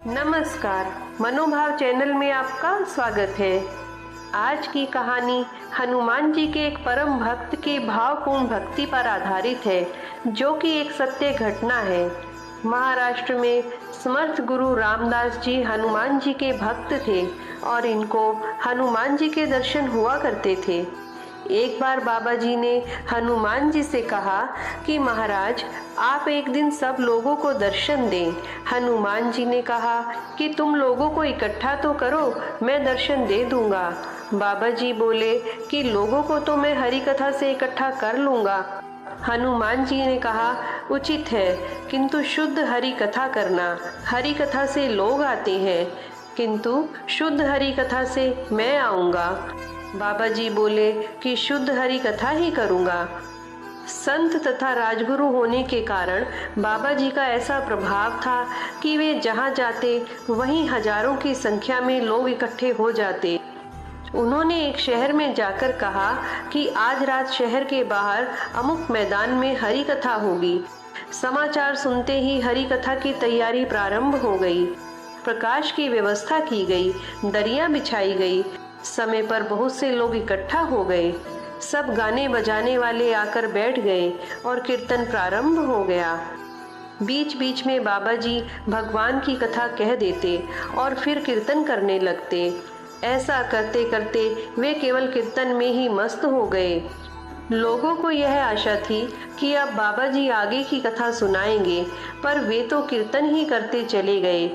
नमस्कार, मनोभाव चैनल में आपका स्वागत है। आज की कहानी हनुमान जी के एक परम भक्त की भावपूर्ण भक्ति पर आधारित है, जो कि एक सत्य घटना है। महाराष्ट्र में समर्थ गुरु रामदास जी हनुमान जी के भक्त थे और इनको हनुमान जी के दर्शन हुआ करते थे। एक बार बाबा जी ने हनुमान जी से कहा कि महाराज, आप एक दिन सब लोगों को दर्शन दें। हनुमान जी ने कहा कि तुम लोगों को इकट्ठा तो करो, मैं दर्शन दे दूंगा। बाबा जी बोले कि लोगों को तो मैं हरि कथा से इकट्ठा कर लूंगा। हनुमान जी ने कहा, उचित है, किंतु शुद्ध हरि कथा करना। हरि कथा से लोग आते हैं, किंतु शुद्ध हरि कथा से मैं आऊंगा। बाबा जी बोले कि शुद्ध हरि कथा ही करूंगा। संत तथा राजगुरु होने के कारण बाबा जी का ऐसा प्रभाव था कि वे जहां जाते वहीं हजारों की संख्या में लोग इकट्ठे हो जाते। उन्होंने एक शहर में जाकर कहा कि आज रात शहर के बाहर अमुक मैदान में हरि कथा होगी। समाचार सुनते ही हरि कथा की तैयारी प्रारंभ हो गई। प्रकाश की व्यवस्था की गई, दरियां बिछाई गई। समय पर बहुत से लोग इकट्ठा हो गए। सब गाने बजाने वाले आकर बैठ गए और कीर्तन प्रारंभ हो गया। बीच बीच में बाबा जी भगवान की कथा कह देते और फिर कीर्तन करने लगते। ऐसा करते करते वे केवल कीर्तन में ही मस्त हो गए। लोगों को यह आशा थी कि अब बाबा जी आगे की कथा सुनाएंगे, पर वे तो कीर्तन ही करते चले गए।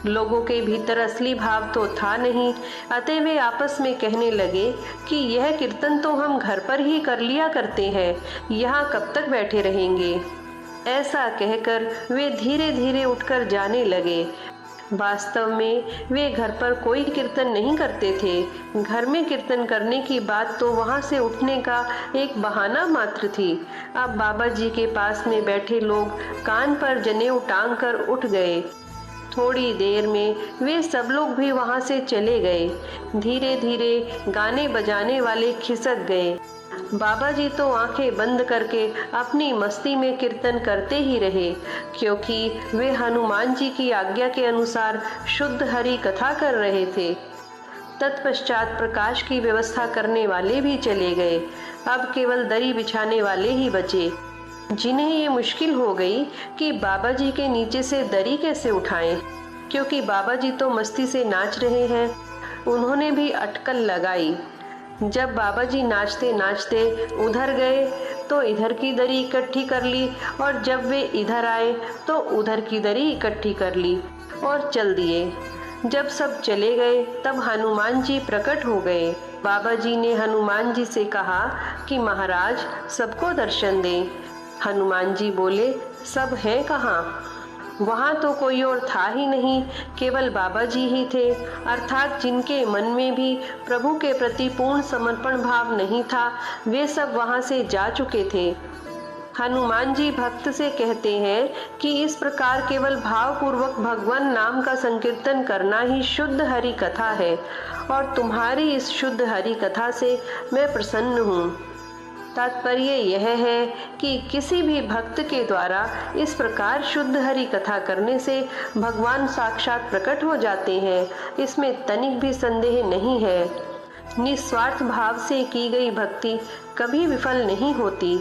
लोगों के भीतर असली भाव तो था नहीं, अतः वे आपस में कहने लगे कि यह कीर्तन तो हम घर पर ही कर लिया करते हैं, यहाँ कब तक बैठे रहेंगे। ऐसा कहकर वे धीरे धीरे उठकर जाने लगे। वास्तव में वे घर पर कोई कीर्तन नहीं करते थे। घर में कीर्तन करने की बात तो वहां से उठने का एक बहाना मात्र थी। अब बाबा जी के पास में बैठे लोग कान पर जनेऊ टांग कर उठ गए। थोड़ी देर में वे सब लोग भी वहां से चले गए। धीरे धीरे गाने बजाने वाले खिसक गए। बाबा जी तो आंखें बंद करके अपनी मस्ती में कीर्तन करते ही रहे, क्योंकि वे हनुमान जी की आज्ञा के अनुसार शुद्ध हरि कथा कर रहे थे। तत्पश्चात प्रकाश की व्यवस्था करने वाले भी चले गए। अब केवल दरी बिछाने वाले ही बचे, जिन्हें ये मुश्किल हो गई कि बाबा जी के नीचे से दरी कैसे उठाएं, क्योंकि बाबा जी तो मस्ती से नाच रहे हैं। उन्होंने भी अटकल लगाई। जब बाबा जी नाचते नाचते उधर गए तो इधर की दरी इकट्ठी कर ली, और जब वे इधर आए तो उधर की दरी इकट्ठी कर ली और चल दिए। जब सब चले गए तब हनुमान जी प्रकट हो गए। बाबा जी ने हनुमान जी से कहा कि महाराज, सबको दर्शन दें। हनुमान जी बोले, सब है कहाँ? वहाँ तो कोई और था ही नहीं, केवल बाबा जी ही थे, अर्थात जिनके मन में भी प्रभु के प्रति पूर्ण समर्पण भाव नहीं था, वे सब वहाँ से जा चुके थे। हनुमान जी भक्त से कहते हैं कि इस प्रकार केवल भावपूर्वक भगवान नाम का संकीर्तन करना ही शुद्ध हरि कथा है, और तुम्हारी इस शुद्ध हरि कथा से मैं प्रसन्न हूँ। तात्पर्य यह है कि किसी भी भक्त के द्वारा इस प्रकार शुद्ध हरि कथा करने से भगवान साक्षात प्रकट हो जाते हैं, इसमें तनिक भी संदेह नहीं है। निस्वार्थ भाव से की गई भक्ति कभी विफल नहीं होती।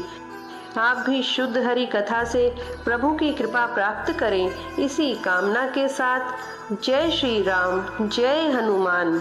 आप भी शुद्ध हरि कथा से प्रभु की कृपा प्राप्त करें, इसी कामना के साथ जय श्री राम, जय हनुमान।